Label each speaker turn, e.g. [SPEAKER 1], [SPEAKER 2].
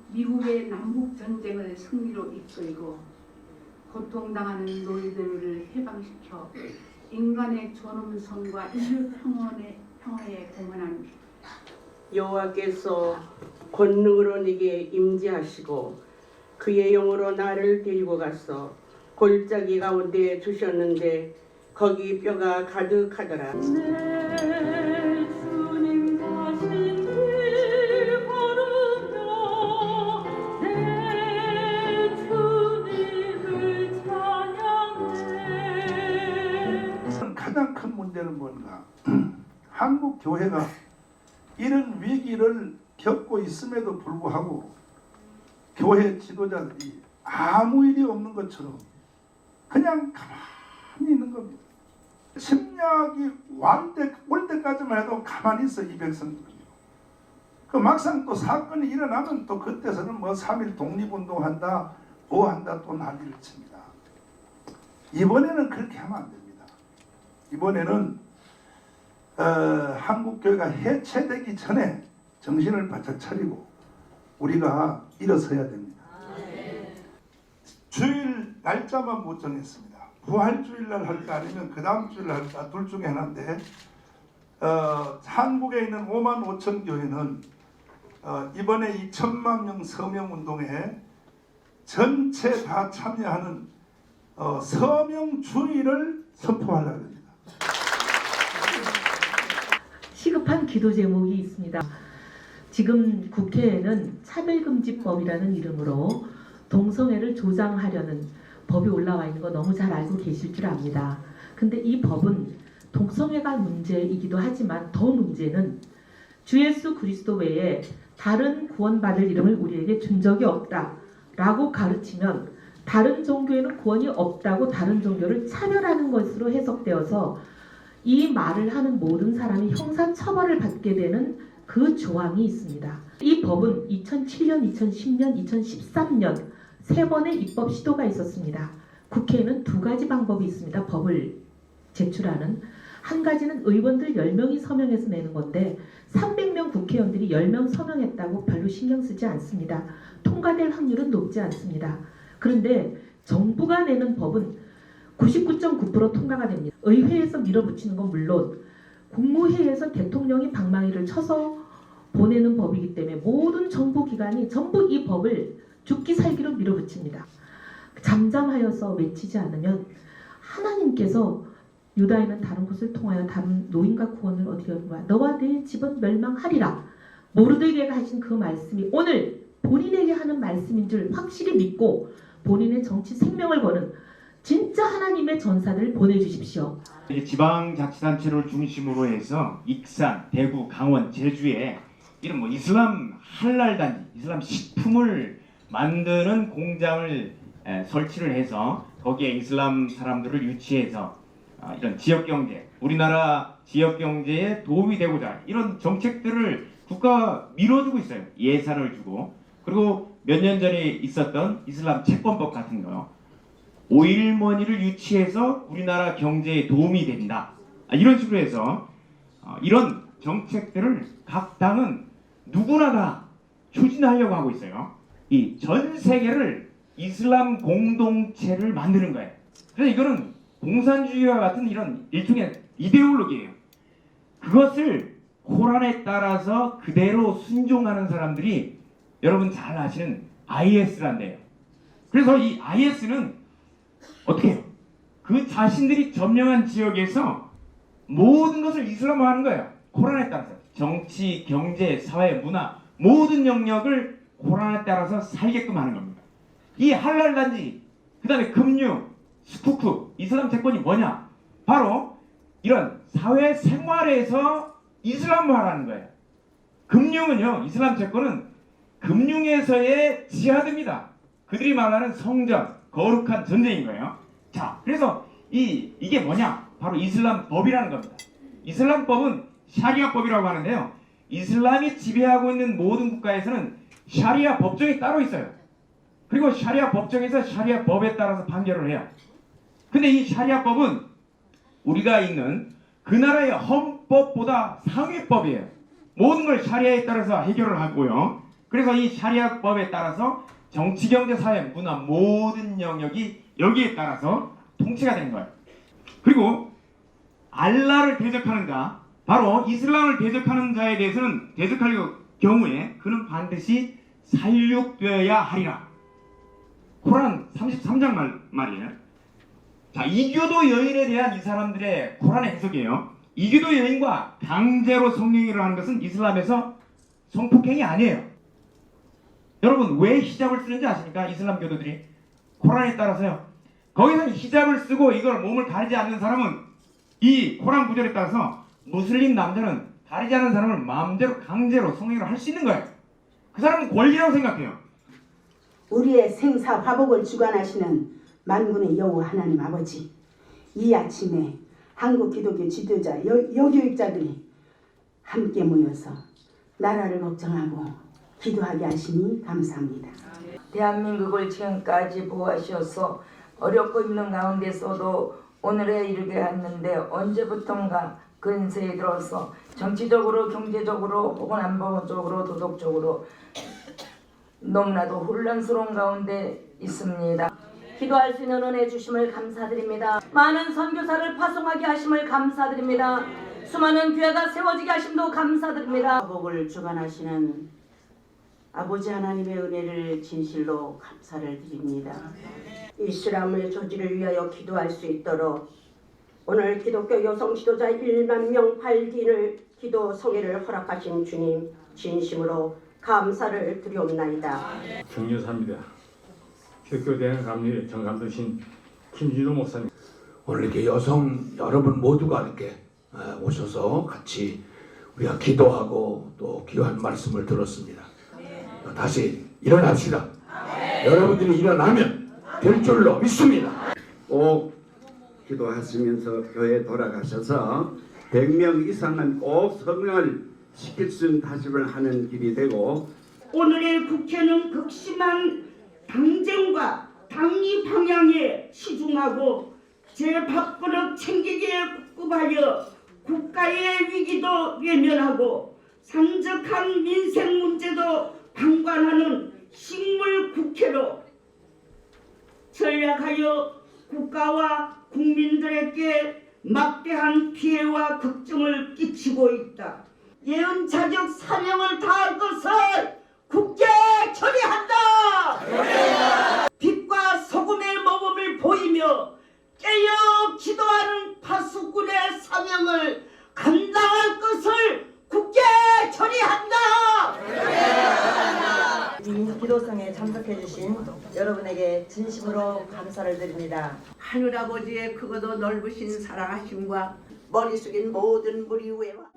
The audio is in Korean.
[SPEAKER 1] 미국의 남북 전쟁을 승리로 이끌고 고통당하는 노예들을 해방시켜 인간의 존엄성과 인류 평화에 공헌한
[SPEAKER 2] 여호와께서 권능으로 네게 임재하시고 그의 영으로 나를 데리고 가서 골짜기 가운데 주셨는데 거기 뼈가 가득하더라.
[SPEAKER 3] 내 주님 자신을 걸으며 내 주님을 찬양해.
[SPEAKER 4] 가장 큰 문제는 뭔가 한국 교회가 이런 위기를 겪고 있음에도 불구하고 교회 지도자들이 아무 일이 없는 것처럼 그냥 가만히 있는 겁니다. 침략이 올 때까지만 해도 가만히 있어 이 백성들이. 그 막상 또 사건이 일어나면 또 그때서는 뭐 3.1 독립운동한다 뭐 한다 또 난리를 칩니다. 이번에는 그렇게 하면 안 됩니다. 이번에는 한국교회가 해체되기 전에 정신을 바짝 차리고 우리가 일어서야 됩니다. 주일 날짜만 못 정했습니다. 부활주일날 할까 아니면 그 다음 주일 할까 둘 중에 하나인데 한국에 있는 5만 5천 교회는 이번에 이 1,000만 명 서명운동에 전체 다 참여하는 서명주의를 선포하려고 합니다.
[SPEAKER 5] 시급한 기도 제목이 있습니다. 지금 국회에는 차별금지법이라는 이름으로 동성애를 조장하려는 법이 올라와 있는 거 너무 잘 알고 계실 줄 압니다. 근데 이 법은 동성애가 문제이기도 하지만 더 문제는 주 예수 그리스도 외에 다른 구원받을 이름을 우리에게 준 적이 없다라고 가르치면 다른 종교에는 구원이 없다고 다른 종교를 차별하는 것으로 해석되어서 이 말을 하는 모든 사람이 형사처벌을 받게 되는 그 조항이 있습니다. 이 법은 2007년, 2010년, 2013년 세 번의 입법 시도가 있었습니다. 국회에는 두 가지 방법이 있습니다. 법을 제출하는. 한 가지는 의원들 10명이 서명해서 내는 건데 300명 국회의원들이 10명 서명했다고 별로 신경 쓰지 않습니다. 통과될 확률은 높지 않습니다. 그런데 정부가 내는 법은 99.9% 통과가 됩니다. 의회에서 밀어붙이는 건 물론 국무회의에서 대통령이 방망이를 쳐서 보내는 법이기 때문에 모든 정부기관이 전부 이 법을 죽기 살기로 밀어붙입니다. 잠잠하여서 외치지 않으면 하나님께서 유다인은 다른 곳을 통하여 다른 노인과 구원을 얻으려 거야. 너와 내 집은 멸망하리라. 모르드게가 하신 그 말씀이 오늘 본인에게 하는 말씀인 줄 확실히 믿고 본인의 정치 생명을 거는 진짜 하나님의 전사들을 보내주십시오.
[SPEAKER 6] 지방자치단체를 중심으로 해서 익산, 대구, 강원, 제주에 이런 뭐 이슬람 할랄단지, 이슬람 식품을 만드는 공장을 설치를 해서 거기에 이슬람 사람들을 유치해서 이런 지역경제, 우리나라 지역경제에 도움이 되고자 이런 정책들을 국가가 밀어주고 있어요. 예산을 주고. 그리고 몇 년 전에 있었던 이슬람 채권법 같은 거요. 오일머니를 유치해서 우리나라 경제에 도움이 된다. 이런 식으로 해서 이런 정책들을 각 당은 누구나 다 추진하려고 하고 있어요. 이 전 세계를 이슬람 공동체를 만드는 거예요. 그래서 이거는 공산주의와 같은 이런 일종의 이데올로기예요. 그것을 코란에 따라서 그대로 순종하는 사람들이 여러분 잘 아시는 IS란데요. 그래서 이 IS는 어떻게 해요? 그 자신들이 점령한 지역에서 모든 것을 이슬람화하는 거예요. 코란에 따라서. 정치, 경제, 사회, 문화 모든 영역을 코란에 따라서 살게끔 하는 겁니다. 이 할랄단지, 그 다음에 금융, 스쿠크, 이슬람 채권이 뭐냐? 바로 이런 사회 생활에서 이슬람화라는 거예요. 금융은요, 이슬람 채권은 금융에서의 지하드입니다. 그들이 말하는 성전, 거룩한 전쟁인 거예요. 자, 그래서 이게 뭐냐? 바로 이슬람 법이라는 겁니다. 이슬람 법은 샤리아법이라고 하는데요. 이슬람이 지배하고 있는 모든 국가에서는 샤리아 법정이 따로 있어요. 그리고 샤리아 법정에서 샤리아 법에 따라서 판결을 해요. 근데 이 샤리아 법은 우리가 있는 그 나라의 헌법보다 상위법이에요. 모든 걸 샤리아에 따라서 해결을 하고요. 그래서 이 샤리아법에 따라서 정치, 경제, 사회, 문화 모든 영역이 여기에 따라서 통치가 되는 거예요. 그리고 알라를 대적하는 자, 바로 이슬람을 대적하는 자에 대해서는 대적할 경우에 그는 반드시 살육되어야 하리라. 코란 33장 말이에요. 자, 이교도 여인에 대한 이 사람들의 코란의 해석이에요. 이교도 여인과 강제로 성행위를 하는 것은 이슬람에서 성폭행이 아니에요. 여러분 왜 히잡을 쓰는지 아십니까? 이슬람 교도들이 코란에 따라서요. 거기서는 히잡을 쓰고 이걸 몸을 가리지 않는 사람은 이 코란 구절에 따라서 무슬림 남자는 가리지 않는 사람을 마음대로 강제로 성행위를 할 수 있는 거예요. 그 사람은 권리라고 생각해요.
[SPEAKER 7] 우리의 생사 화복을 주관하시는 만군의 여호와 하나님 아버지, 이 아침에 한국 기독교 지도자 여교육자들이 함께 모여서 나라를 걱정하고 기도하게 하시니 감사합니다.
[SPEAKER 8] 대한민국을 지금까지 보호하셔서 어렵고 힘든 가운데서도 오늘에 이르게 했는데 언제부턴가 근세에 들어서 정치적으로 경제적으로 혹은 안보적으로 도덕적으로 너무나도 혼란스러운 가운데 있습니다.
[SPEAKER 9] 기도할 수 있는 은혜 주심을 감사드립니다. 많은 선교사를 파송하게 하심을 감사드립니다. 수많은 교회가 세워지게 하심도 감사드립니다.
[SPEAKER 2] 화복을 주관하시는 아버지 하나님의 은혜를 진실로 감사를 드립니다.
[SPEAKER 9] 이슬람의 저지를 위하여 기도할 수 있도록 오늘 기독교 여성 지도자 1만 명 8기인을 기도 성회를 허락하신 주님 진심으로 감사를 드리옵나이다.
[SPEAKER 10] 정여사입니다. 기독교대학 감리 정감도신 김진호 목사님.
[SPEAKER 11] 오늘 이렇게 여성 여러분 모두가 이렇게 오셔서 같이 우리가 기도하고 또 귀한 말씀을 들었습니다. 다시 일어납시다. 여러분들이 일어나면 될 줄로 믿습니다.
[SPEAKER 12] 꼭 기도하시면서 교회에 돌아가셔서 100명 이상은 꼭 성령을 시킬 수 있는 다짐을 하는 길이 되고,
[SPEAKER 3] 오늘의 국회는 극심한 당정과 당리 방향에 치중하고 제 밥그릇 챙기기에 급급하여 국가의 위기도 외면하고 산적한 민생 문제도 방관하는 식물 국회로 전략하여 국가와 국민들에게 막대한 피해와 걱정을 끼치고 있다. 예언자적 사명을 다할 것을 굳게 처리한다. 빛과 소금의 모범을 보이며 깨어 기도하는 파수꾼의 사명을 감당할 것을 굳게 처리한다.
[SPEAKER 13] 이 기도성에 참석해주신 여러분에게 진심으로 감사를 드립니다.
[SPEAKER 1] 하늘아버지의 크고도 넓으신 사랑하심과 머리 숙인 모든 무리 위에와